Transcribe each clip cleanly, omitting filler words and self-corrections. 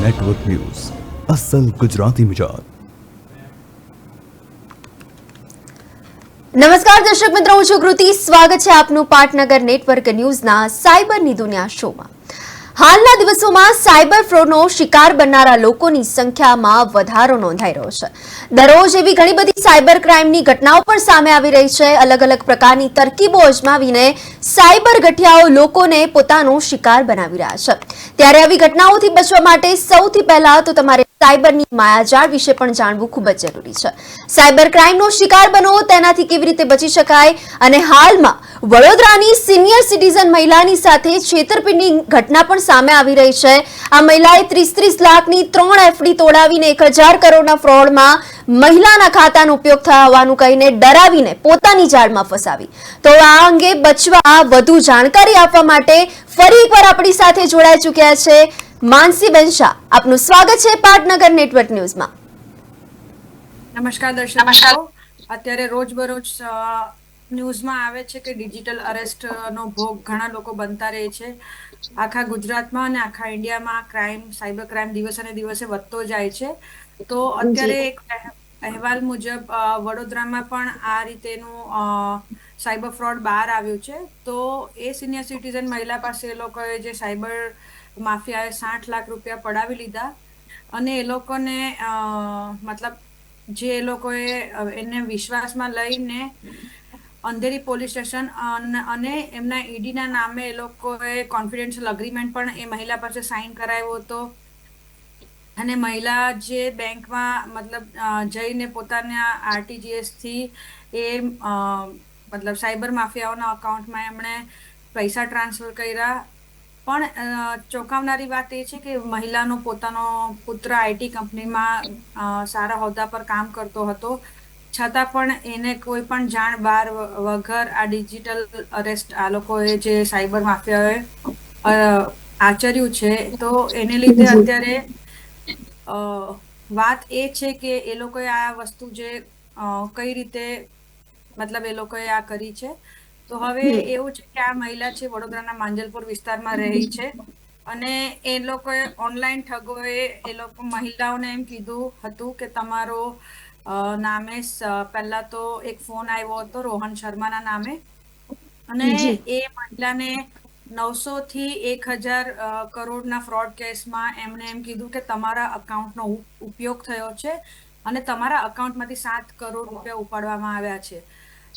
Network news અસલ ગુજરાતી મિજાજ। નમસ્કાર દર્શક મિત્રો, હું છું કૃતિ। સ્વાગત છે આપનું પાટનગર નેટવર્ક ન્યૂઝના સાયબરની દુનિયા શોમાં। હાલના દિવસોમાં સાયબર ફ્રોડનો શિકાર બનનારા લોકોની સંખ્યામાં વધારો નોંધાઈ રહ્યો છે। દરરોજ એવી ઘણી બધી સાયબર ક્રાઇમની ઘટનાઓ પણ સામે આવી રહી છે। અલગ અલગ પ્રકારની તરકીબો અજમાવીને સાયબર ગઠિયાઓ લોકોને પોતાનો શિકાર બનાવી રહ્યા છે। ત્યારે આવી ઘટનાઓથી બચવા માટે સૌથી પહેલા તો તમારે સાયબરની માયાજાળ વિશે પણ જાણવું ખૂબ જ જરૂરી છે। સાયબર ક્રાઇમનો શિકાર બનો તેનાથી કેવી રીતે બચી શકાય અને હાલમાં વડોદરાની સિનિયર સિટીઝન મહિલાની સાથે છેતરપિંડીની ઘટના પણ સામે આવી રહી છે। આ મહિલાએ 30 લાખની 3 એફડી તોડાવીને 1000 કરોડના ફ્રોડમાં મહિલાના ખાતાનો ઉપયોગ થયો હોવાનું કહીને ડરાવીને પોતાની જાળમાં ફસાવી। તો આ અંગે બચવા વધુ જાણકારી આપવા માટે ફરી એકવાર આપણી સાથે જોડાઈ ચૂક્યા છે માનસીબેન શાહ। આપનું સ્વાગત છે પાટનગર નેટવર્ક ન્યૂઝમાં। નમસ્કાર દર્શક મિત્રો, અત્યારે રોજબરોજ ન્યૂઝમાં આવે છે કે ડિજિટલ અરેસ્ટનો ભોગ ઘણા લોકો બનતા રહે છે। આખા ગુજરાતમાં અને આખા ઇન્ડિયામાં સાયબર ક્રાઇમ દિવસે ને દિવસે વધતો જાય છે। તો અત્યારે એક અહેવાલ મુજબ વડોદરામાં પણ આ રીતેનું સાયબર ફ્રોડ બહાર આવ્યું છે। તો એ સિનિયર સિટીઝન મહિલા પાસે એ લોકોએ જે સાયબર માફિયાએ 60 લાખ રૂપિયા પડાવી લીધા અને એ લોકોને મતલબ જે એ લોકોએ એને વિશ્વાસમાં લઈને અંધેરી પોલીસ સ્ટેશન અને એમના ઈડીના નામે એ લોકોએ કોન્ફિડેન્શિયલ અગ્રીમેન્ટ પણ એ મહિલા પાસે સાઇન કરાવ્યો હતો અને મહિલા જે બેંકમાં મતલબ જઈને પોતાના આરટીજીએસ થી એ મતલબ સાયબર માફિયાઓના અકાઉન્ટમાં એમણે પૈસા ટ્રાન્સફર કર્યા। પણ ચોંકાવનારી વાત એ છે કે મહિલાનો પોતાનો પુત્ર આઈટી કંપનીમાં સારા હોદ્દા પર કામ કરતો હતો, છતાં પણ એને કોઈ પણ જાણ બહાર વગર આ ડિજિટલ અરેસ્ટ આ લોકોએ જે સાયબર માફિયાઓએ આચર્યું છે। તો એને લીધે અત્યારે વાત એ છે કે એ લોકોએ આ વસ્તુ જે કઈ રીતે મતલબ એ લોકોએ આ કરી છે। તો હવે એવું છે કે આ મહિલા છે વડોદરાના માંજલપુર વિસ્તારમાં રહી છે અને એ લોકોએ ઓનલાઈન ઠગોએ એ લોકો મહિલાઓને એમ કીધું હતું કે તમારો નામે પહેલા તો એક ફોન આવ્યો હતો રોહન શર્માના નામે અને એ મહિલાને 900 થી 1000 કરોડના ફ્રોડ કેસમાં એમણે એમ કીધું કે તમારા અકાઉન્ટનો ઉપયોગ થયો છે અને તમારા અકાઉન્ટમાંથી 7 કરોડ રૂપિયા ઉપાડવામાં આવ્યા છે।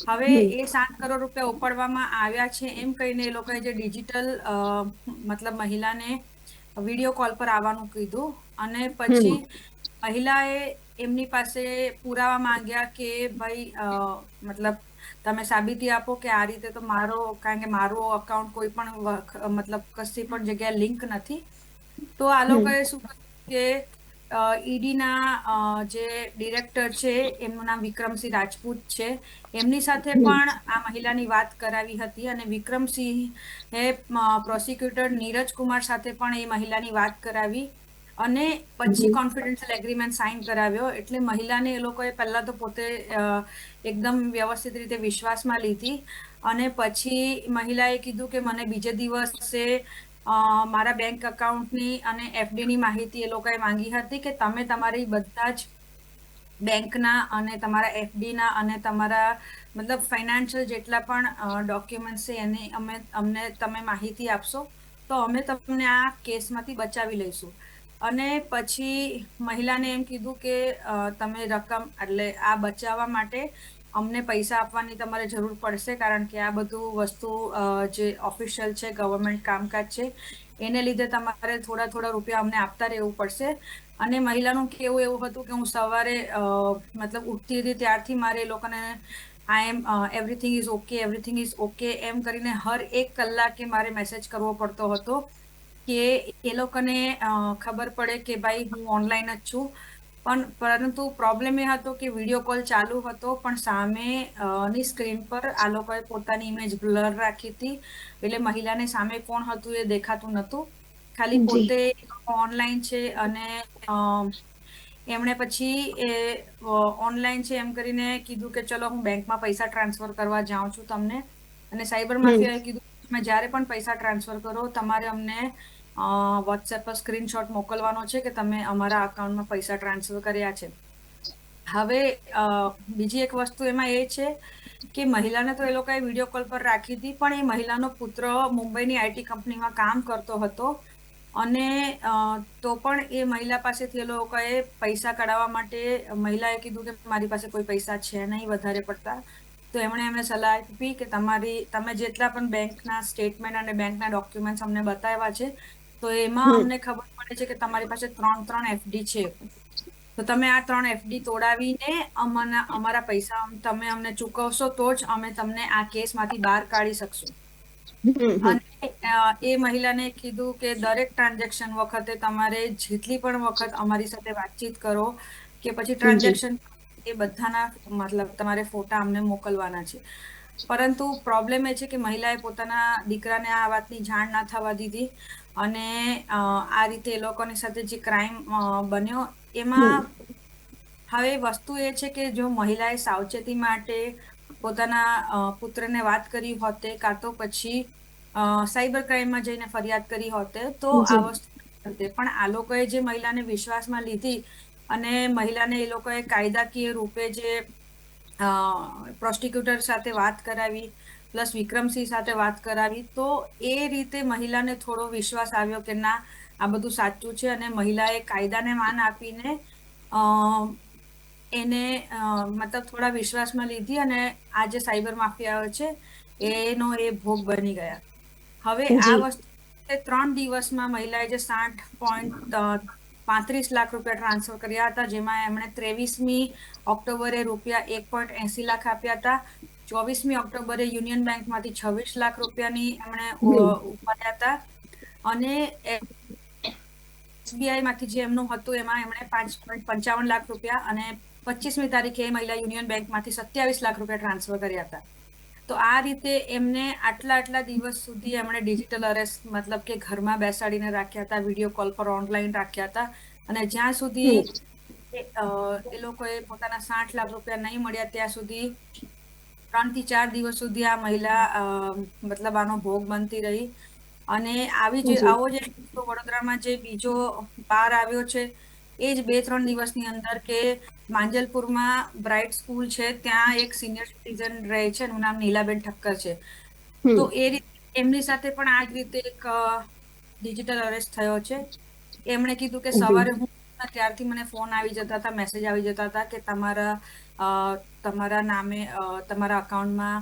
હવે એ 7 કરોડ રૂપિયા ઉપાડવામાં આવ્યા છે એમ કહીને એ લોકોએ જે ડિજિટલ મતલબ મહિલાને વિડીયો કોલ પર આવવાનું કીધું અને પછી મહિલાએ એમની પાસે પુરાવા માંગ્યા કે ભાઈ મતલબ તમે સાબિતી આપો કે આ રીતે તો કારણ કે મારો અકાઉન્ટ કોઈ પણ મતલબ કશી પણ જગ્યાએ લિંક નથી। તો આ લોકોએ શું કર્યું કે ઈડીના જે ડિરેક્ટર છે એમનું નામ વિક્રમસિંહ રાજપૂત છે, એમની સાથે પણ આ મહિલાની વાત કરાવી હતી અને વિક્રમસિંહ એ પ્રોસિક્યુટર નીરજ કુમાર સાથે પણ એ મહિલાની વાત કરાવી અને પછી કોન્ફિડન્શિયલ એગ્રીમેન્ટ સાઇન કરાવ્યો। એટલે મહિલાને એ લોકોએ પહેલા તો પોતે એકદમ વ્યવસ્થિત રીતે વિશ્વાસમાં લીધી અને પછી મહિલાએ કીધું કે મને બીજે દિવસે મારા બેંક અકાઉન્ટની અને એફડીની માહિતી એ લોકોએ માંગી હતી કે તમે તમારી બધા જ બેંકના અને તમારા એફડીના અને તમારા મતલબ ફાઇનાન્શિયલ જેટલા પણ ડોક્યુમેન્ટ્સ છે એની અમને તમે માહિતી આપશો તો અમે તમને આ કેસમાંથી બચાવી લઈશું। અને પછી મહિલાને એમ કીધું કે તમે રકમ એટલે આ બચાવવા માટે અમને પૈસા આપવાની તમારે જરૂર પડશે કારણ કે આ બધું વસ્તુ જે ઓફિશિયલ છે, ગવર્મેન્ટ કામકાજ છે, એને લીધે તમારે થોડા રૂપિયા અમને આપતા રહેવું પડશે। અને મહિલાનું કેવું એવું હતું કે હું સવારે મતલબ ઉઠતી હતી ત્યારથી મારે એ લોકોને એવરીથિંગ ઇઝ ઓકે એમ કરીને હર 1 કલાકે મારે મેસેજ કરવો પડતો હતો કે એ લોકોને ખબર પડે કે ભાઈ હું ઓનલાઈન જ છું। પરંતુ પ્રોબ્લેમ એ હતો કે વિડીયો કોલ ચાલુ હતો પણ સામે ની સ્ક્રીન પર આ લોકોએ પોતાની ઇમેજ બ્લર રાખી હતી એટલે મહિલાને સામે કોણ હતું એ દેખાતું નહોતું, ખાલી પોતે ઓનલાઈન છે અને એમણે પછી ઓનલાઈન છે એમ કરીને કીધું કે ચલો હું બેંકમાં પૈસા ટ્રાન્સફર કરવા જાઉં છું તમને અને સાયબર માફિયાએ કીધું તમે જ્યારે પણ પૈસા ટ્રાન્સફર કરો તમારે અમને વોટ્સએપ પર સ્ક્રીનશોટ મોકલવાનો છે કે તમે અમારા અકાઉન્ટમાં પૈસા ટ્રાન્સફર કર્યા છે. હવે બીજી એક વસ્તુ એમાં એ છે કે મહિલાને તો એ લોકોએ વિડીયો કોલ પર રાખી હતી, પણ એ મહિલાનો પુત્ર મુંબઈની આઈટી કંપનીમાં કામ કરતો હતો અને તો પણ એ મહિલા પાસેથી એ લોકોએ પૈસા કઢાવવા માટે મહિલાએ કીધું કે મારી પાસે કોઈ પૈસા છે નહીં વધારે પડતા. તો એમણે એમને સલાહ આપી કે તમે જેટલા પણ બેંકના સ્ટેટમેન્ટ અને બેંકના ડોક્યુમેન્ટ્સ અમને બતાવ્યા છે તો એમાં અમને ખબર પડે છે કે તમારી પાસે 3 એફડી છે. તો તમે આ 3 એફડી તોડાવીને અમારા પૈસા તમે અમને ચૂકવશો તો જ અમે તમને આ કેસમાંથી બહાર કાઢી શકશું. અને એ મહિલાને કીધું કે દરેક ટ્રાન્ઝેક્શન વખતે તમારે જેટલી પણ વખત અમારી સાથે વાતચીત કરો કે પછી ટ્રાન્ઝેક્શન એ બધાના મતલબ તમારે ફોટા અમને મોકલવાના છે. પરંતુ પ્રોબ્લેમ એ છે કે મહિલાએ પોતાના દીકરાને આ વાતની જાણ ના થવા દીધી અને આ રીતે એ લોકોની સાથે જે ક્રાઇમ બન્યો એમાં હવે વસ્તુ એ છે કે જો મહિલાએ સાવચેતી માટે પોતાના પુત્રને વાત કરી હોતે કાં તો પછી સાયબર ક્રાઇમમાં જઈને ફરિયાદ કરી હોતે તો આ વસ્તુ પણ આ લોકોએ જે મહિલાને વિશ્વાસમાં લીધી અને મહિલાને એ લોકોએ કાયદાકીય રૂપે જે પ્રોસ્ટિક્યુટર સાથે વાત કરાવી પ્લસ વિક્રમસિંહ સાથે વાત કરાવી તો એ રીતે મહિલાને થોડો વિશ્વાસ આવ્યો કે ના આ બધું સાચું છે અને મહિલાએ કાયદાને માન આપીને એને મતલબ થોડા વિશ્વાસમાં લીધી અને આ જે સાયબર માફિયાઓ છે એનો એ ભોગ બની ગયા. હવે આ વસ્તુ 3 દિવસમાં મહિલાએ જે 60.35 લાખ રૂપિયા ટ્રાન્સફર કર્યા હતા જેમાં એમણે 23મી ઓક્ટોબરે રૂપિયા 1.80 લાખ આપ્યા હતા. 24મી ઓક્ટોબરે યુનિયન બેંકમાંથી 26 લાખ રૂપિયાની એમણે ઉપાડ્યા હતા અને એસબીઆઈ માંથી જે એમનું હતું એમાં એમણે 5.55 લાખ રૂપિયા અને 25મી તારીખે એ મહિલા યુનિયન બેંકમાંથી 27 લાખ રૂપિયા ટ્રાન્સફર કર્યા હતા. તો આ રીતે એમને આટલા દિવસ સુધી એમણે ડિજિટલ અરેસ્ટ મતલબ કે ઘરમાં બેસાડીને રાખ્યા હતા, વિડીયો કોલ પર ઓનલાઈન રાખ્યા હતા અને જ્યાં સુધી એ લોકોએ પોતાના 60 લાખ રૂપિયા નહીં મળ્યા ત્યાં સુધી 3 થી 4 દિવસ સુધી આ મહિલા મતલબ આનો ભોગ બનતી રહી. અને આવો જ વડોદરામાં જે બીજો બાર આવ્યો છે એ જ 2-3 દિવસની અંદર કે માંજલપુરમાં બ્રાઇટ સ્કૂલ છે ત્યાં એક સિનિયર સિટીઝન રહે છે એનું નામ નીલાબેન ઠક્કર છે. તો એ રીતે એમની સાથે પણ આ જ રીતે એક ડિજિટલ અરેસ્ટ થયો છે. એમણે કીધું કે સવારે હું ત્યારથી મને ફોન આવી જતા હતા, મેસેજ આવી જતા હતા કે તમારા નામે તમારા અકાઉન્ટમાં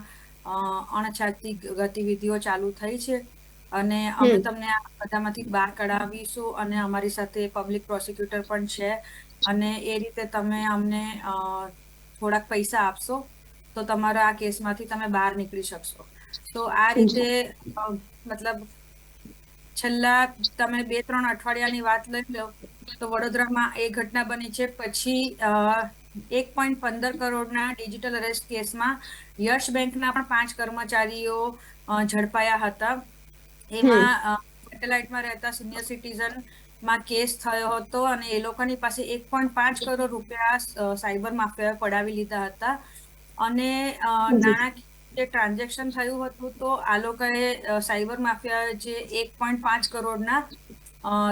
અણછાતી ગતિવિધિઓ ચાલુ થઈ છે અને અમે તમને આ બધામાંથી બહાર કઢાવીશું અને અમારી સાથે પબ્લિક પ્રોસિક્યુટર પણ છે અને એ રીતે તમે અમને થોડાક પૈસા આપશો તો તમારા આ કેસમાંથી તમે બહાર નીકળી શકશો. તો આ રીતે મતલબ છેલ્લા તમે 2-3 અઠવાડિયાની વાત લઈ લો તો વડોદરામાં એ ઘટના બની છે. પછી 1.15 કરોડના ડિજિટલ અરેસ્ટ કેસમાં યશ બેંકના પણ 5 કર્મચારીઓ ઝડપાયા હતા. એમાં સેટેલાઇટમાં રહેતા સિનિયર સિટીઝન માં કેસ થયો હતો અને એ લોકોની પાસે 1.5 કરોડ રૂપિયા સાયબર માફિયાએ પડાવી લીધા હતા અને નાણાકીય જે ટ્રાન્ઝેક્શન થયું હતું તો આ લોકોએ સાયબર માફિયા જે 1.5 કરોડના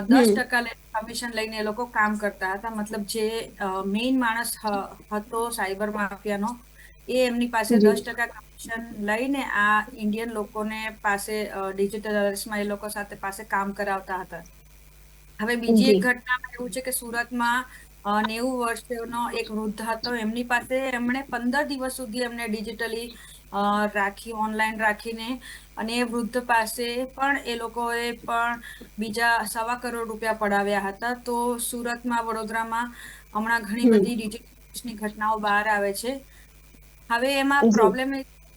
10% કમિશન લઈને એ લોકો કામ કરતા હતા. મતલબ જે મેઇન માણસ હતો સાયબર માફિયાનો એ એમની પાસે 10% કમિશન લઈને આ ઇન્ડિયન લોકોને પાસે ડિજિટલ અરેસ્ટમાં એ લોકો સાથે પાસે કામ કરાવતા હતા. હવે બીજી એક ઘટનામાં એવું છે કે સુરતમાં 90 વર્ષનો એક વૃદ્ધ હતો એમની પાસે એમણે 15 દિવસ સુધી એમને ડિજિટલી રાખી ઓનલાઈન રાખીને અને એ વૃદ્ધ પાસે પણ એ લોકોએ પણ બીજા 1.25 કરોડ રૂપિયા પડાવ્યા હતા. તો સુરતમાં વડોદરામાં હમણાં ઘણી બધી ડિજિટલ ઘટનાઓ બહાર આવે છે. હવે એમાં પ્રોબ્લેમ એ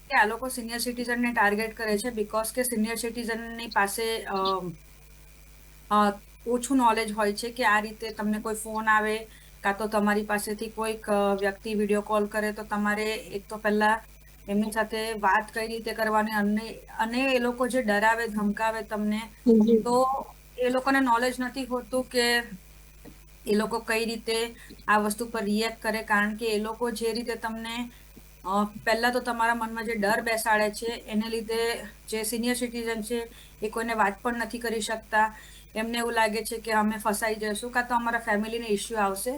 કે આ લોકો સિનિયર સિટીઝનને ટાર્ગેટ કરે છે બીકોઝ કે સિનિયર સિટીઝનની પાસે ઓછું નોલેજ હોય છે કે આ રીતે તમને કોઈ ફોન આવે કાં તો તમારી પાસેથી કોઈક વ્યક્તિ વિડીયો કોલ કરે તો તમારે એક તો પહેલા એમની સાથે વાત કઈ રીતે કરવાની અને એ લોકો જે ડરાવે ધમકાવે તમને તો એ લોકોને નોલેજ નથી હોતું કે એ લોકો કઈ રીતે આ વસ્તુ પર રિએક્ટ કરે કારણ કે એ લોકો જે રીતે તમને પહેલા તો તમારા મનમાં જે ડર બેસાડે છે એને લીધે જે સિનિયર સિટીઝન છે એ કોઈને વાત પણ નથી કરી શકતા. એમને એવું લાગે છે કે અમે ફસાઈ જઈશું કાં તો અમારા ફેમિલીને ઇસ્યુ આવશે.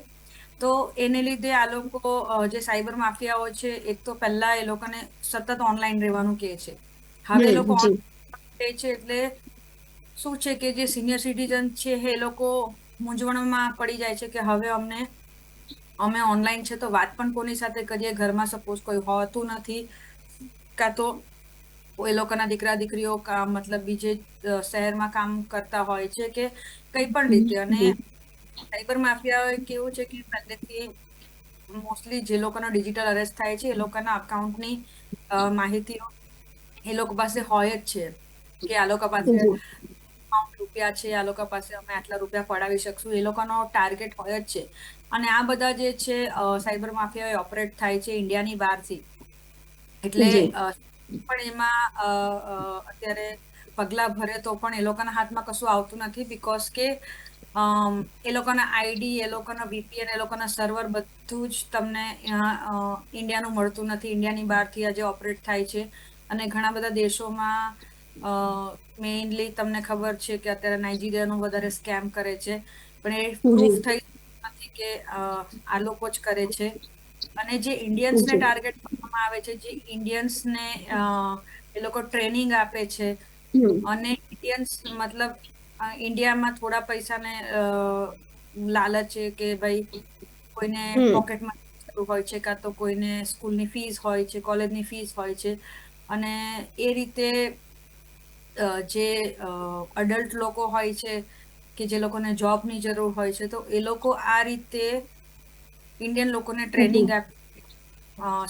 તો એને લીધે આ લોકો જે સાયબર માફિયાઓ છે, એક તો પહેલા એ લોકોને સતત ઓનલાઈન રહેવાનું કહે છે. હવે એ લોકો જી કહે છે એટલે શું છે કે જે સિનિયર સિટીઝન છે એ લોકો મૂંઝવણમાં પડી જાય છે કે હવે અમે ઓનલાઈન છે તો વાત પણ કોની સાથે કરીએ, ઘરમાં સપોઝ કોઈ હોતું નથી, કાં તો એ લોકોના દીકરા દીકરીઓ મતલબ બીજે શહેરમાં કામ કરતા હોય છે કે કઈ પણ રીતે. અને સાયબર માફિયા કેવું છે કે પહેલેથી મોસ્ટલી જે લોકોનો ડિજિટલ અરેસ્ટ થાય છે એ લોકોના અકાઉન્ટની માહિતીઓ એ લોકો પાસે હોય જ છે કે આ લોકો પાસે રૂપિયા છે, આ લોકો પાસે અમે આટલા રૂપિયા પડાવી શકશું, એ લોકોનો ટાર્ગેટ હોય જ છે. અને આ બધા જે છે સાયબર માફિયા ઓપરેટ થાય છે ઇન્ડિયાની બહારથી. એટલે જી પણ એમાં અત્યારે પગલા ભરે તો પણ એ લોકોના હાથમાં કશું આવતું નથી, બીકોઝ કે એ લોકોના આઈડી, એ લોકોના VPN, એ લોકોના સર્વર બધું જ તમને ઇન્ડિયાનું મળતું નથી. ઇન્ડિયાની બહારથી આજે ઓપરેટ થાય છે. અને ઘણા બધા દેશોમાં મેઇનલી તમને ખબર છે કે અત્યારે નાઇજીરિયાનું વધારે સ્કેમ કરે છે, પણ એ પ્રૂફ થઈ નથી કે આ લોકો જ કરે છે. અને જે ઇન્ડિયન્સને ટાર્ગેટ કરવામાં આવે છે, જે ઇન્ડિયન્સને એ લોકો ટ્રેનિંગ આપે છે, અને ઇન્ડિયન્સ મતલબ ઇન્ડિયામાં થોડા પૈસાને લાલચ છે કે ભાઈ કોઈને પોકેટમાં હોય છે, કાં તો કોઈને સ્કૂલની ફીસ હોય છે, કોલેજની ફીસ હોય છે. અને એ રીતે જે અડલ્ટ લોકો હોય છે કે જે લોકોને જોબની જરૂર હોય છે, તો એ લોકો આ રીતે ઇન્ડિયન લોકોને ટ્રેનિંગ આપે,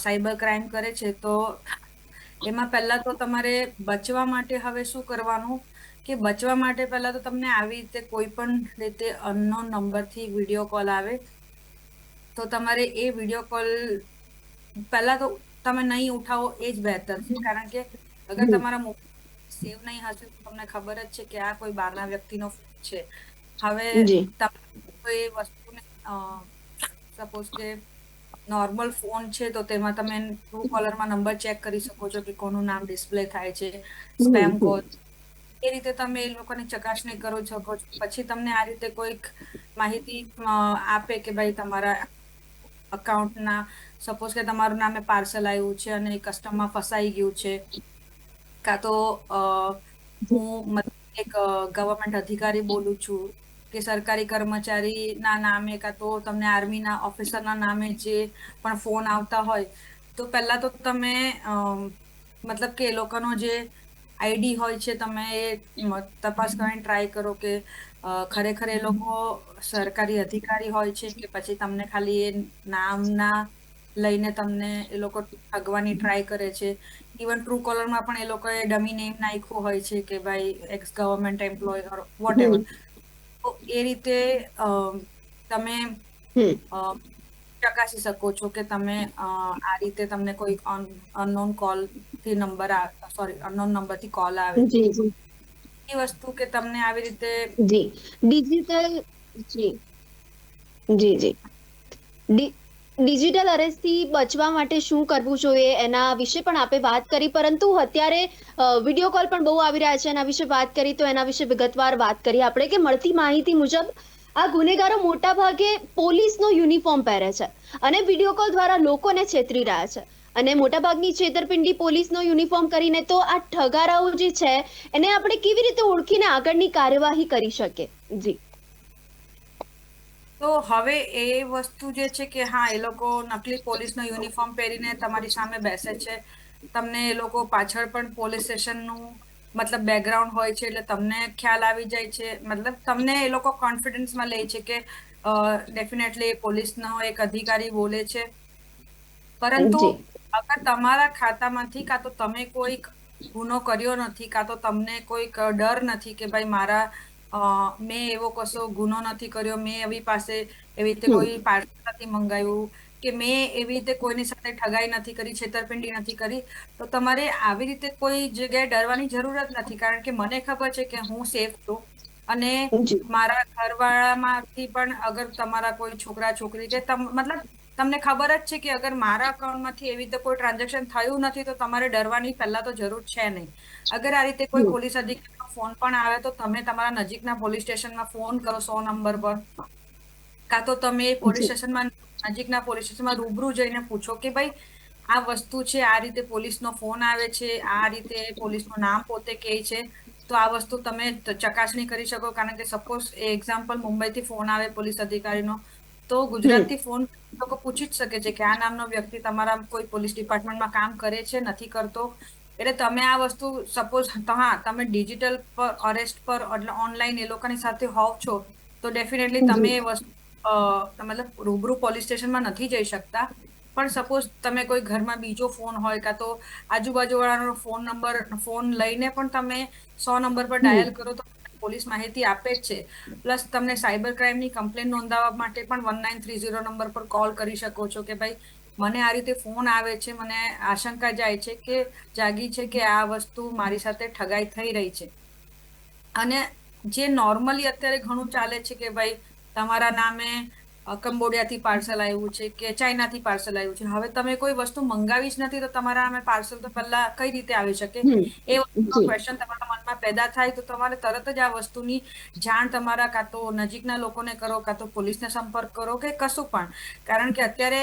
સાયબર ક્રાઇમ કરે છે. તો એમાં પહેલા તો તમારે બચવા માટે હવે શું કરવાનું કે બચવા માટે પહેલા તો તમને આવી રીતે કોઈ પણ રીતે અનનોન નંબરથી વિડીયો કોલ આવે તો તમારે એ વિડીયો કોલ પહેલા તો તમે નહીં ઉઠાવો એ જ બહેતર છે. કારણ કે અગર તમારા મોબાઈલ સેવ નહીં હશે તો તમને ખબર જ છે કે આ કોઈ બહારના વ્યક્તિનો ફોન છે. હવે જી તમે કોઈ વસ્તુને સપોઝ કે નોર્મલ ફોન છે તો તેમાં તમે ટ્રુ કોલરમાં નંબર ચેક કરી શકો છો કે કોનું નામ ડિસ્પ્લે થાય છે, સ્પેમ કોલ, એ રીતે તમે એ લોકોની ચકાસણી કરો શકો છો. પછી તમને આ રીતે કોઈક માહિતી આપે કે ભાઈ તમારા અકાઉન્ટના સપોઝ કે તમારું નામે પાર્સલ આવ્યું છે અને કસ્ટમમાં ફસાઈ ગયું છે, કાં તો હું એક ગવર્મેન્ટ અધિકારી બોલું છું કે સરકારી કર્મચારીના નામે, કાં તો તમને આર્મીના ઓફિસરના નામે જે પણ ફોન આવતા હોય, તો પહેલા તો તમે મતલબ કે એ લોકોનો જે આઈડી હોય છે તમે એ તપાસ કરીને ટ્રાય કરો કે ખરેખર એ લોકો સરકારી અધિકારી હોય છે કે પછી તમને ખાલી એ નામના લઈને તમને એ લોકો ઠગવાની ટ્રાય કરે છે. ઇવન ટ્રુ કોલરમાં પણ એ લોકોએ ડમી નેમ નાખ્યું હોય છે કે ભાઈ ex government employ whatever. તો એ રીતે તમે ચકાસી શકો છો કે તમે આ રીતે તમને કોઈ અનનોન કોલથી અનનોન નંબરથી કોલ આવે. જી જી એ વસ્તુ કે તમને આવી રીતે જી ડિજિટલ જી જી જી ડિજિટલ અરેસ્ટથી બચવા માટે શું કરવું જોઈએ એના વિશે પણ આપણે વાત કરી, પરંતુ અત્યારે વિડીયો કોલ પણ બહુ આવી રહ્યા છે. એના વિશે વાત કરી તો એના વિશે વિગતવાર વાત કરીએ આપણે કે મળતી માહિતી મુજબ આ ગુનેગારો મોટા ભાગે પોલીસનો યુનિફોર્મ પહેરે છે અને વિડીયો કોલ દ્વારા લોકોને છેતરી રહ્યા છે. અને મોટાભાગની છેતરપિંડી પોલીસનો યુનિફોર્મ કરીને, તો આ ઠગારાઓ જે છે એને આપણે કેવી રીતે ઓળખીને આગળની કાર્યવાહી કરી શકીએ? જી તો હવે એ વસ્તુ જે છે કે હા, એ લોકો નકલી પોલીસનો યુનિફોર્મ પહેરીને તમારી સામે બેસે છે. તમને એ લોકો પાછળ પણ પોલીસ સ્ટેશનનું મતલબ બેકગ્રાઉન્ડ હોય છે, એટલે તમને ખ્યાલ આવી જાય છે. મતલબ તમને એ લોકો કોન્ફિડન્સમાં લે છે કે ડેફિનેટલી પોલીસનો એક અધિકારી બોલે છે. પરંતુ જી અગર તમારા ખાતામાંથી કાં તો તમે કોઈક ગુનો કર્યો નથી, કાં તો તમને કોઈક ડર નથી કે ભાઈ મેં એવો કશો ગુનો નથી કર્યો, મેં એવી પાસે એવી રીતે કોઈ પાર્સલ નથી મંગાવ્યું, કે મેં એવી રીતે કોઈની સાથે ઠગાઈ નથી કરી, છેતરપિંડી નથી કરી, તો તમારે આવી રીતે કોઈ જગ્યાએ ડરવાની જરૂરત નથી. કારણ કે મને ખબર છે કે હું સેફ છું. અને જી મારા ઘરવાળામાંથી પણ અગર તમારા કોઈ છોકરા છોકરી કે મતલબ તમને ખબર જ છે કે અગર મારા અકાઉન્ટમાંથી એવી રીતે કોઈ ટ્રાન્ઝેક્શન થયું નથી તો તમારે ડરવાની પહેલા તો જરૂર છે નહીં. અગર આ રીતે કોઈ પોલીસ અધિકારી ફોન પણ આવે તો તમે તમારા નજીકના પોલીસ સ્ટેશનમાં ફોન કરો 100 નંબર પર, કાં તો તમે પોલીસ સ્ટેશનમાં નજીકના પોલીસ સ્ટેશનમાં રૂબરૂ જઈને પૂછો કે ભાઈ આ વસ્તુ છે, આ રીતે પોલીસનો ફોન આવે છે, આ રીતે પોલીસનું નામ પોતે કહે છે, તો આ વસ્તુ તમે ચકાસણી કરી શકો. કારણ કે સપોઝ એક્ઝામ્પલ મુંબઈથી ફોન આવે પોલીસ અધિકારીનો, તો ગુજરાતથી ફોન લોકો પૂછી જ શકે છે કે આ નામનો વ્યક્તિ તમારા કોઈ પોલીસ ડિપાર્ટમેન્ટમાં કામ કરે છે, નથી કરતો. એટલે તમે આ વસ્તુ સપોઝ તમે ડિજિટલ પર અરેસ્ટ પર એટલે ઓનલાઈન એ લોકોની સાથે હોવ છો તો ડેફિનેટલી તમે એ વસ્તુ મતલબ રૂબરૂ પોલીસ સ્ટેશનમાં નથી જઈ શકતા. પણ સપોઝ તમે કોઈ ઘરમાં બીજો ફોન હોય કાં તો આજુબાજુવાળાનો ફોન લઈને પણ તમે 100 નંબર પર ડાયલ કરો તો પોલીસ માહિતી આપે જ છે. પ્લસ તમને સાયબર ક્રાઇમની કમ્પ્લેન નોંધાવવા માટે પણ 1930 નંબર પર કોલ કરી શકો છો કે ભાઈ મને આ રીતે ફોન આવે છે, મને આશંકા જાગી છે કે આ વસ્તુ મારી સાથે ઠગાઈ થઈ રહી છે. અને જે નોર્મલી અત્યારે ઘણું ચાલે છે કે ભાઈ તમારા નામે કંબોડિયાથી પાર્સલ આવ્યું છે કે ચાઇનાથી પાર્સલ આવ્યું છે. હવે તમે કોઈ વસ્તુ મંગાવી જ નથી તો તમારા નામે પાર્સલ તો પહેલા કઈ રીતે આવી શકે, એ વસ્તુનો ક્વેશ્ચન તમારા મનમાં પેદા થાય તો તમારે તરત જ આ વસ્તુની જાણ તમારા કાં તો નજીકના લોકોને કરો, કાં તો પોલીસને સંપર્ક કરો કે કશું પણ. કારણ કે અત્યારે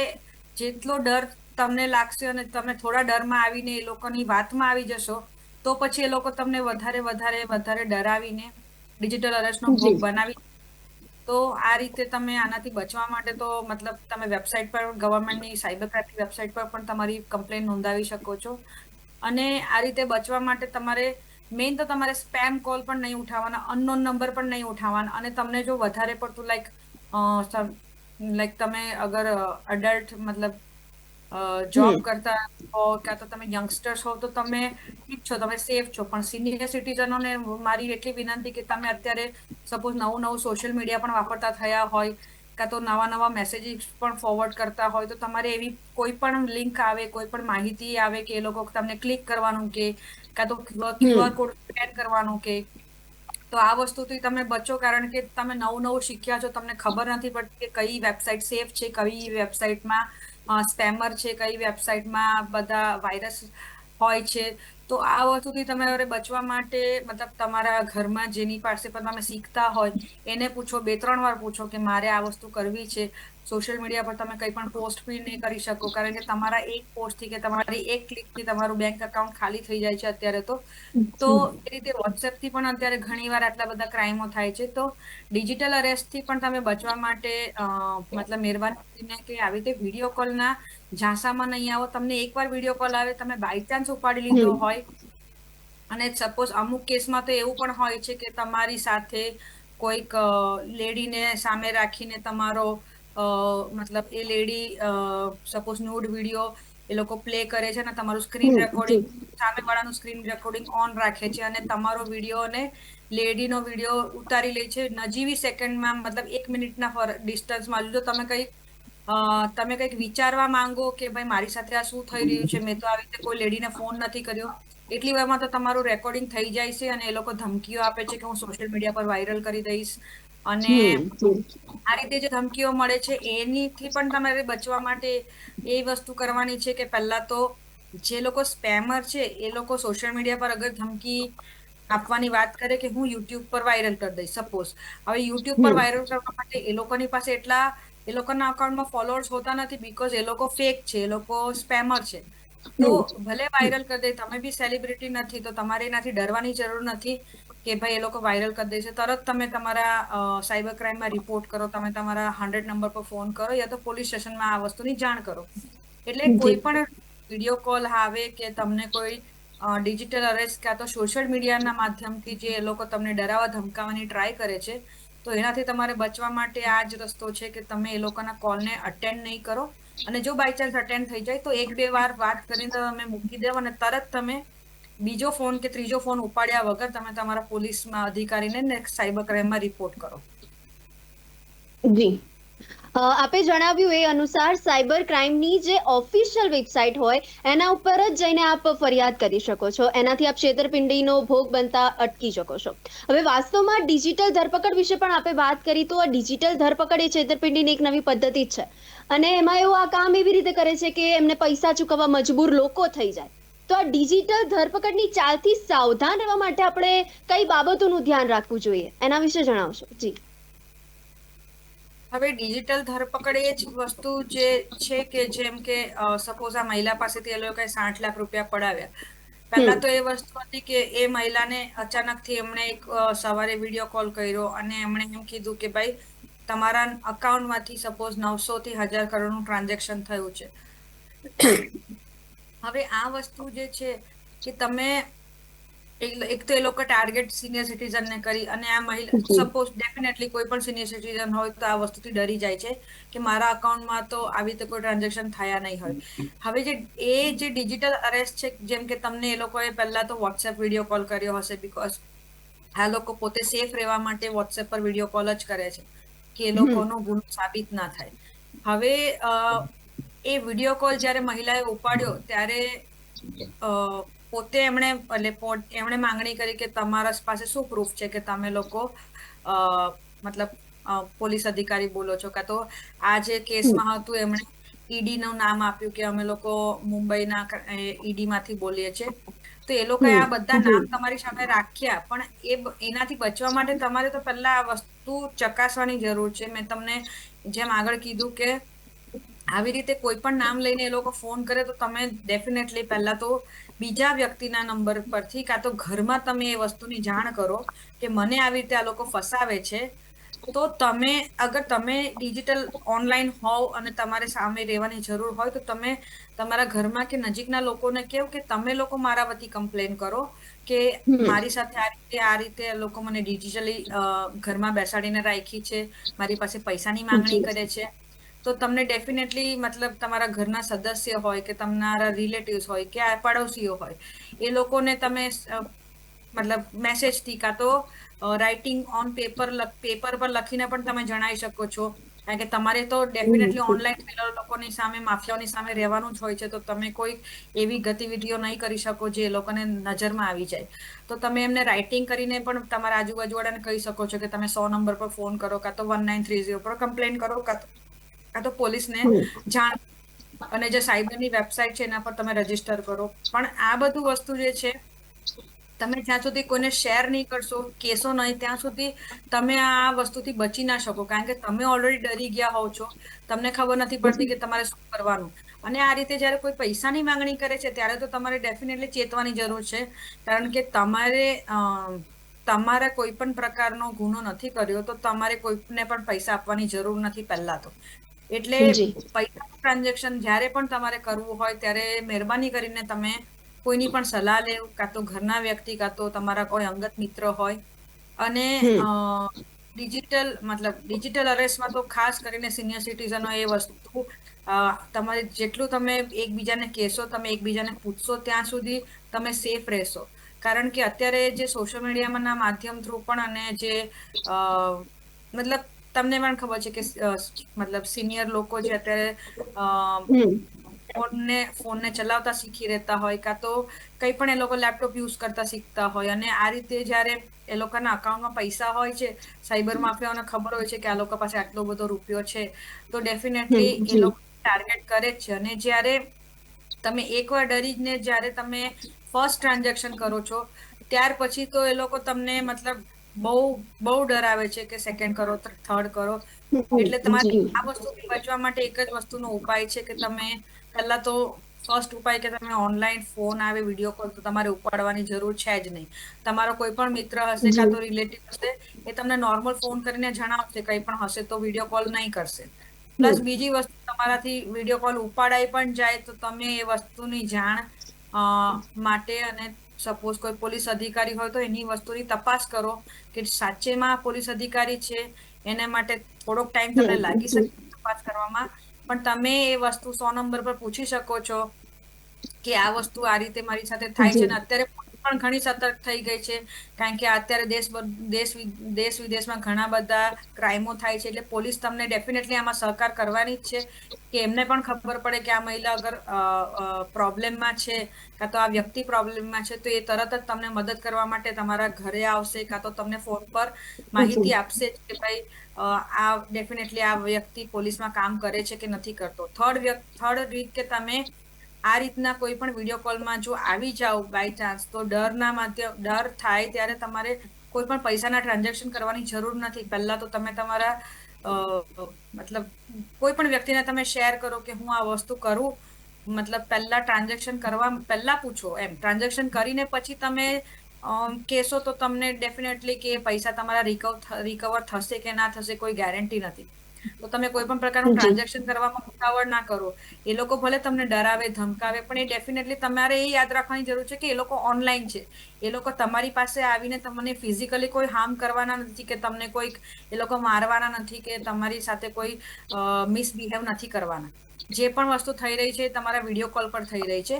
જેટલો ડર તમને લાગશે અને તમે થોડા ડરમાં આવીને એ લોકોની વાતમાં આવી જશો તો પછી એ લોકો તમને વધારે ડરાવીને ડિજિટલ અરેસ્ટનો ભોગ બનાવી. તો આ રીતે તમે આનાથી બચવા માટે તો મતલબ તમે વેબસાઇટ પર ગવર્મેન્ટની સાયબર ક્રાઇમની વેબસાઇટ પર પણ તમારી કમ્પ્લેન નોંધાવી શકો છો. અને આ રીતે બચવા માટે તમારે મેઇન તો તમારે સ્પેમ કોલ પણ નહીં ઉઠાવવાના, અનનોન નંબર પણ નહીં ઉઠાવવાના. અને તમને જો વધારે પડતું લાઈક તમે અગર અડલ્ટ મતલબ જોબ કરતા હો કાં તો તમે યંગસ્ટર્સ હો તો તમે ઠીક છો, તમે સેફ છો. પણ સિનિયર સિટીઝનોને મારી એટલી વિનંતી કે તમે અત્યારે સપોઝ નવું સોશિયલ મીડિયા પણ વાપરતા થયા હોય કાં તો નવા મેસેજીસ પણ ફોરવર્ડ કરતા હોય તો તમારે એવી કોઈ પણ લિંક આવે, કોઈ પણ માહિતી આવે કે એ લોકો તમને ક્લિક કરવાનું કે કાં તો QR કોડ સ્કેન કરવાનું કે, તો આ વસ્તુથી તમે બચો. કારણ કે તમે નવું શીખ્યા છો, તમને ખબર નથી પડતી કે કઈ વેબસાઇટ સેફ છે, કઈ વેબસાઇટમાં સ્પેમર છે, કઈ વેબસાઇટમાં બધા વાયરસ હોય છે. તો આ વસ્તુથી તમે હવે બચવા માટે મતલબ તમારા ઘરમાં જેની પાસે પણ તમે શીખતા હોય એને પૂછો, 2-3 વાર પૂછો કે મારે આ વસ્તુ કરવી છે. સોશિયલ મીડિયા પર તમે કંઈ પણ પોસ્ટ બી નહીં કરી શકો કારણ કે તમારા એક પોસ્ટથી કે તમારી એક ક્લિકથી તમારું બેંક એકાઉન્ટ ખાલી થઈ જાય છે અત્યારે તો એ રીતે વોટ્સએપથી પણ અત્યારે ઘણીવાર આટલા બધા ક્રાઇમો થાય છે. તો ડિજિટલ અરેસ્ટથી પણ તમે બચવા માટે મતલબ મહેરબાની કરીને કે આવી રીતે વિડીયો કોલના ઝાંસામાં નહીં આવો. તમને એકવાર વિડીયો કોલ આવે, તમે બાય ચાન્સ ઉપાડી લીધો હોય અને સપોઝ અમુક કેસમાં તો એવું પણ હોય છે કે તમારી સાથે કોઈક લેડીને સામે રાખીને તમારો મતલબ એ લેડી સપોઝ ન્યૂડ વિડીયો એ લોકો પ્લે કરે છે અને તમારું સ્ક્રીન રેકોર્ડિંગ સામેવાળાનું સ્ક્રીન રેકોર્ડિંગ ઓન રાખે છે અને તમારો વિડીયો અને લેડીનો વિડીયો ઉતારી લે છે નજીવી સેકન્ડમાં, મતલબ 1 મિનિટના ડિસ્ટન્સમાં. જો તમે કંઈક વિચારવા માંગો કે ભાઈ મારી સાથે આ શું થઈ રહ્યું છે, મેં તો આવી રીતે કોઈ લેડીને ફોન નથી કર્યો, એટલી વારમાં તો તમારું રેકોર્ડિંગ થઈ જાય છે અને એ લોકો ધમકીઓ આપે છે કે હું સોશિયલ મીડિયા પર વાયરલ કરી દઈશ. અને આ રીતે જે ધમકીઓ મળે છે એનીથી પણ તમારે બચવા માટે એ વસ્તુ કરવાની છે કે પહેલા તો જે લોકો સ્પેમર છે એ લોકો સોશિયલ મીડિયા પર અગર ધમકી આપવાની વાત કરે કે હું યુટ્યુબ પર વાયરલ કરી દઈશ, સપોઝ હવે યુટ્યુબ પર વાયરલ કરવા માટે એ લોકોની પાસે એ લોકોના અકાઉન્ટમાં ફોલોઅર્સ હોતા નથી બીકોઝ એ લોકો ફેક છે, એ લોકો સ્પેમર છે. તો ભલે વાયરલ કરી દે, તમે બી સેલિબ્રિટી નથી તો તમારે એનાથી ડરવાની જરૂર નથી કે ભાઈ એ લોકો વાયરલ કરી દેશે. તરત તમે તમારા સાયબર ક્રાઇમમાં રિપોર્ટ કરો, તમે તમારા 100 નંબર પર ફોન કરો યા તો પોલીસ સ્ટેશનમાં આ વસ્તુની જાણ કરો. એટલે કોઈ પણ વિડીયો કોલ આવે કે તમને કોઈ ડિજિટલ અરેસ્ટ કાં તો સોશિયલ મીડિયાના માધ્યમથી જે એ લોકો તમને ડરાવવા ધમકાવવાની ટ્રાય કરે છે તો એનાથી તમારે બચવા માટે આ જ રસ્તો છે કે તમે એ લોકોના કોલને અટેન્ડ નહીં કરો. અને જો બાય ચાન્સ અટેન્ડ થઈ જાય તો 1-2 વાર વાત કરીને તમે મૂકી દેવો અને તરત તમે બીજો ફોન કે ત્રીજો ફોન ઉપાડ્યા વગર તમે તમારા પોલીસમાં અધિકારીને સાયબર ક્રાઇમમાં રિપોર્ટ કરો. જી, આપે જણાવ્યું એ અનુસાર સાયબર ક્રાઇમની જે ઓફિશિયલ વેબસાઇટ હોય એના ઉપર જ જઈને આપ ફરિયાદ કરી શકો છો. એનાથી આપ છેતરપિંડીનો ભોગ બનતા અટકી શકો છો. હવે વાસ્તવમાં ડિજિટલ ધરપકડ વિશે પણ આપે વાત કરી તો આ ડિજિટલ ધરપકડ એ છેતરપિંડીની એક નવી પદ્ધતિ જ છે અને એમાં એવું આ કામ એવી રીતે કરે છે કે એમને પૈસા ચૂકવવા મજબૂર લોકો થઈ જાય તો આ ડિજિટલ ધરપકડની ચાલથી સાવધાન રહેવા માટે આપણે કઈ બાબતોનું ધ્યાન રાખવું જોઈએ, એના વિશે જણાવશો? જી. હવે ડિજિટલ ધરપકડ એ જ વસ્તુ જે છે કે જેમ કે સપોઝ આ મહિલા પાસેથી એ લોકોએ 60 લાખ રૂપિયા પડાવ્યા. પહેલા તો એ વસ્તુ હતી કે એ મહિલાને અચાનકથી એમણે એક સવારે વિડીયો કોલ કર્યો અને એમણે એમ કીધું કે ભાઈ તમારા અકાઉન્ટમાંથી સપોઝ 900 થી 1000 કરોડનું ટ્રાન્ઝેક્શન થયું છે. હવે આ વસ્તુ જે છે કે તમે એક તો એ લોકો ટાર્ગેટ સિનિયર સિટીઝનને કરી અને આ મહિલા સપોઝ ડેફિનેટલી કોઈ પણ સિનિયર સિટીઝન હોય તો આ વસ્તુથી ડરી જાય છે કે મારા અકાઉન્ટમાં તો આવી રીતે કોઈ ટ્રાન્ઝેક્શન થયા નહીં હોય. હવે જે ડિજિટલ અરેસ્ટ છે, જેમ કે તમને એ લોકોએ પહેલા તો વોટ્સએપ વિડીયો કોલ કર્યો હશે, બીકોઝ આ લોકો પોતે સેફ રહેવા માટે વોટ્સએપ પર વિડીયો કોલ જ કરે છે કે એ લોકોનો ગુનો સાબિત ના થાય. હવે એ વિડીયો કોલ જ્યારે મહિલાએ ઉપાડ્યો ત્યારે પોતે એમણે માંગણી કરી કે તમારા પાસે શું પ્રૂફ છે કે તમે લોકો મતલબ પોલીસ અધિકારી બોલો છો, કાં તો આ જે કેસમાં હતું એમણે ઈડી નું નામ આપ્યું કે અમે લોકો મુંબઈના ઈડી માંથી બોલીએ છીએ. તો એ લોકોએ આ બધા નામ તમારી સામે રાખ્યા, પણ એનાથી બચવા માટે તમારે તો પહેલા આ વસ્તુ ચકાસવાની જરૂર છે. મેં તમને જેમ આગળ કીધું કે આવી રીતે કોઈ પણ નામ લઈને એ લોકો ફોન કરે તો તમે ડેફિનેટલી પહેલા તો બીજા વ્યક્તિના નંબર પરથી કાં તો ઘરમાં તમે એ વસ્તુની જાણ કરો કે મને આવી રીતે આ લોકો ફસાવે છે. તો તમે અગર તમે ડિજિટલ ઓનલાઈન હોવ અને તમારે સામે રહેવાની જરૂર હોય તો તમે તમારા ઘરમાં કે નજીકના લોકોને કહો કે તમે લોકો મારા વતી કમ્પ્લેન કરો કે મારી સાથે આ રીતે લોકો મને ડિજિટલી ઘરમાં બેસાડીને રાખી છે, મારી પાસે પૈસાની માંગણી કરે છે. તો તમને ડેફિનેટલી મતલબ તમારા ઘરના સદસ્ય હોય કે તમારા રિલેટિવ્સ હોય કે પડોશીઓ હોય એ લોકોને તમે મતલબ મેસેજથી કાં તો રાઇટિંગ ઓન પેપર પર લખીને પણ તમે જણાવી શકો છો. કારણ કે તમારે તો ડેફિનેટલી ઓનલાઈન પેલા લોકોની સામે માફિયાઓની સામે રહેવાનું જ હોય છે, તો તમે કોઈ એવી ગતિવિધિઓ નહીં કરી શકો જે એ લોકોને નજરમાં આવી જાય. તો તમે એમને રાઇટિંગ કરીને પણ તમારા આજુબાજુવાળાને કહી શકો છો કે તમે 100 નંબર પર ફોન કરો, કાં તો 1930 પર કમ્પ્લેન કરો, કાં તો પોલીસને જાણ, અને જે સાયબરની વેબસાઇટ છે એના પર તમે રજીસ્ટર કરો. પણ આ બધું વસ્તુ જે છે તમે જ્યાં સુધી કોઈને શેર નહીં કરશો, કેસો નહીં, ત્યાં સુધી તમે આ વસ્તુથી બચી ના શકો. કારણ કે તમે ઓલરેડી ડરી ગયા હોવ છો, તમને ખબર નથી પડતી કે તમારે શું કરવાનું. અને આ રીતે જ્યારે કોઈ પૈસાની માંગણી કરે છે ત્યારે તો તમારે ડેફિનેટલી ચેતવાની જરૂર છે, કારણ કે તમારે કોઈ પણ પ્રકારનો ગુનો નથી કર્યો તો તમારે કોઈને પણ પૈસા આપવાની જરૂર નથી પહેલા તો. એટલે પૈસાનું ટ્રાન્ઝેક્શન જ્યારે પણ તમારે કરવું હોય ત્યારે મહેરબાની કરીને તમે કોઈની પણ સલાહ લેવ, કાં તો ઘરના વ્યક્તિ, કાં તો તમારા કોઈ અંગત મિત્ર હોય. અને ડિજિટલ અરેસ્ટમાં તો ખાસ કરીને સિનિયર સિટીઝનો એ વસ્તુ તમારે જેટલું તમે એકબીજાને કહેશો, તમે એકબીજાને પૂછશો ત્યાં સુધી તમે સેફ રહેશો. કારણ કે અત્યારે જે સોશિયલ મીડિયાના માધ્યમ થ્રુ પણ અને જે મતલબ તમને પણ ખબર છે કે મતલબ સિનિયર લોકો જે અત્યારે ફોનને ચલાવતા શીખી રહેતા હોય, કાં તો કંઈ પણ એ લોકો લેપટોપ યુઝ કરતા શીખતા હોય, અને આ રીતે જ્યારે એ લોકોના અકાઉન્ટમાં પૈસા હોય છે, સાયબર માફિયાઓને ખબર હોય છે કે આ લોકો પાસે આટલો બધો રૂપિયો છે, તો ડેફિનેટલી એ લોકો ટાર્ગેટ કરે જ છે. અને જ્યારે તમે એકવાર ડરીને જ્યારે તમે ફર્સ્ટ ટ્રાન્ઝેક્શન કરો છો ત્યાર પછી તો એ લોકો તમને મતલબ બહુ ડરાવે છે કે સેકન્ડ કરો, થર્ડ કરો. એટલે તમારે આ વસ્તુથી બચવા માટે એક જ વસ્તુનો ઉપાય છે કે તમે પહેલા તો ફર્સ્ટ ઉપાય કે તમે ઓનલાઈન ફોન આવે, વિડીયો કોલ તો તમારે ઉપાડવાની જરૂર છે જ નહીં. તમારો કોઈ પણ મિત્ર હશે કાં તો રિલેટિવ હશે એ તમને નોર્મલ ફોન કરીને જણાવશે, કંઈ પણ હશે તો વિડીયો કોલ નહીં કરશે. પ્લસ બીજી વસ્તુ, તમારાથી વિડીયો કોલ ઉપાડાઈ પણ જાય તો તમે એ વસ્તુની જાણ માટે અને સપોઝ કોઈ પોલીસ અધિકારી હોય તો એની વસ્તુની તપાસ કરો કે સાચેમાં પોલીસ અધિકારી છે. એને માટે થોડોક ટાઈમ તમને લાગી શકે તપાસ કરવામાં, પણ તમે એ વસ્તુ 100 નંબર પર પૂછી શકો છો કે આ વસ્તુ આ રીતે મારી સાથે થાય છે. અને અત્યારે પણ ઘણી સતર્ક થઈ ગઈ છે, કારણ કે અત્યારે દેશ વિદેશમાં ઘણા બધા ક્રાઇમો થાય છે. એટલે પોલીસ તમને ડેફિનેટલી આમાં સહકાર કરવાની જ છે કે એમને પણ ખબર પડે કે આ મહિલા અગર પ્રોબ્લેમમાં છે, કાં તો આ વ્યક્તિ પ્રોબ્લેમમાં છે, તો એ તરત જ તમને મદદ કરવા માટે તમારા ઘરે આવશે, કાં તો તમને ફોન પર માહિતી આપશે કે ભાઈ આ ડેફિનેટલી આ વ્યક્તિ પોલીસમાં કામ કરે છે કે નથી કરતો. થર્ડ રીત કે તમે આ રીતના કોઈ પણ વિડીયો કોલમાં જો આવી જાઓ બાય ચાન્સ, તો ડર થાય ત્યારે તમારે કોઈ પણ પૈસાના ટ્રાન્ઝેક્શન કરવાની જરૂર નથી. પહેલા તો તમે તમારા મતલબ કોઈ પણ વ્યક્તિને તમે શેર કરો કે હું આ વસ્તુ કરું, મતલબ પહેલા ટ્રાન્ઝેક્શન કરવા પહેલા પૂછો એમ. ટ્રાન્ઝેક્શન કરીને પછી તમે કહેશો તો તમને ડેફિનેટલી કે પૈસા તમારા રિકવર થશે કે ના થશે કોઈ ગેરંટી નથી. તો તમે કોઈ પણ પ્રકારનું ટ્રાન્ઝેક્શન કરવામાં ઉતાવળ ના કરો. એ લોકો ભલે તમને ડરાવે ધમકાવે, પણ એ ડેફિનેટલી તમારે એ યાદ રાખવાની જરૂર છે કે એ લોકો ઓનલાઈન છે. એ લોકો તમારી પાસે આવીને તમને ફિઝિકલી કોઈ હાર્મ કરવાના નથી, કે તમને કોઈ એ લોકો મારવાના નથી, કે તમારી સાથે કોઈ મિસબિહેવ નથી કરવાના. જે પણ વસ્તુ થઈ રહી છે તમારા વિડીયો કોલ પર થઈ રહી છે.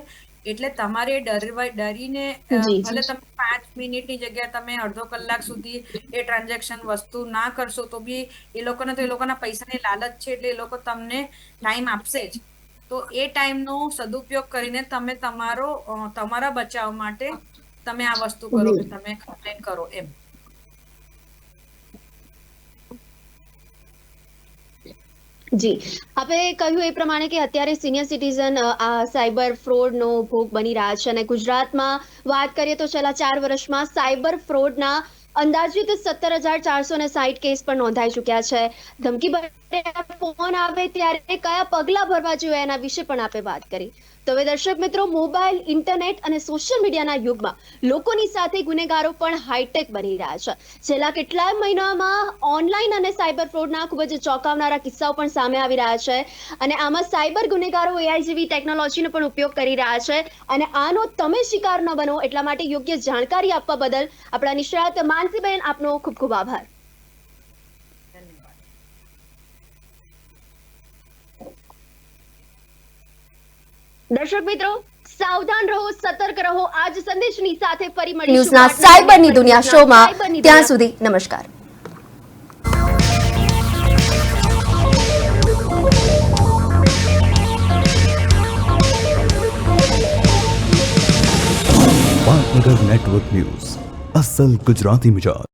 એટલે તમારે ડરીને ભલે તમે 5 મિનિટની જગ્યાએ તમે અડધો કલાક સુધી એ ટ્રાન્ઝેક્શન વસ્તુ ના કરશો તો બી એ લોકોને તો એ લોકોના પૈસાની લાલચ છે, એટલે એ લોકો તમને ટાઈમ આપશે જ. તો એ ટાઈમનો સદુપયોગ કરીને તમે તમારા બચાવ માટે તમે આ વસ્તુ કરો, કે તમે કમ્પ્લેન કરો એમ. જી, આપણે કહ્યું એ પ્રમાણે કે અત્યારે સિનિયર સિટીઝન આ સાયબર ફ્રોડનો ભોગ બની રહ્યા છે, અને ગુજરાતમાં વાત કરીએ તો છેલ્લા 4 વર્ષમાં સાયબર ફ્રોડના અંદાજિત 17,460 કેસ પણ નોંધાઈ ચૂક્યા છે. ધમકી ફોન આવે ત્યારે કયા પગલાં ભરવા જોઈએ એના વિશે પણ આપણે વાત કરી. તો હવે દર્શક મિત્રો, મોબાઈલ, ઇન્ટરનેટ અને સોશિયલ મીડિયાના યુગમાં લોકોની સાથે ગુનેગારો પણ હાઈટેક બની રહ્યા છે. છેલ્લા કેટલાય મહિનામાં ઓનલાઈન અને સાયબર ફ્રોડના ખૂબ જ ચોંકાવનારા કિસ્સાઓ પણ સામે આવી રહ્યા છે, અને આમાં સાયબર ગુનેગારો AI જેવી ટેકનોલોજીનો પણ ઉપયોગ કરી રહ્યા છે. અને આનો તમે શિકાર ન બનો એટલા માટે યોગ્ય જાણકારી આપવા બદલ આપણા નિષ્ણાત માનસીબેન, આપનો ખૂબ ખૂબ આભાર. દર્શક મિત્રો, સાવધાન રહો, સતર્ક રહો. આજ સંદેશની સાથે ફરી મળીશું ન્યૂઝના સાયબરની દુનિયા શોમાં. ત્યાં સુધી નમસ્કાર. પાટનગર નેટવર્ક ન્યૂઝ, અસલ ગુજરાતી મિજાજ.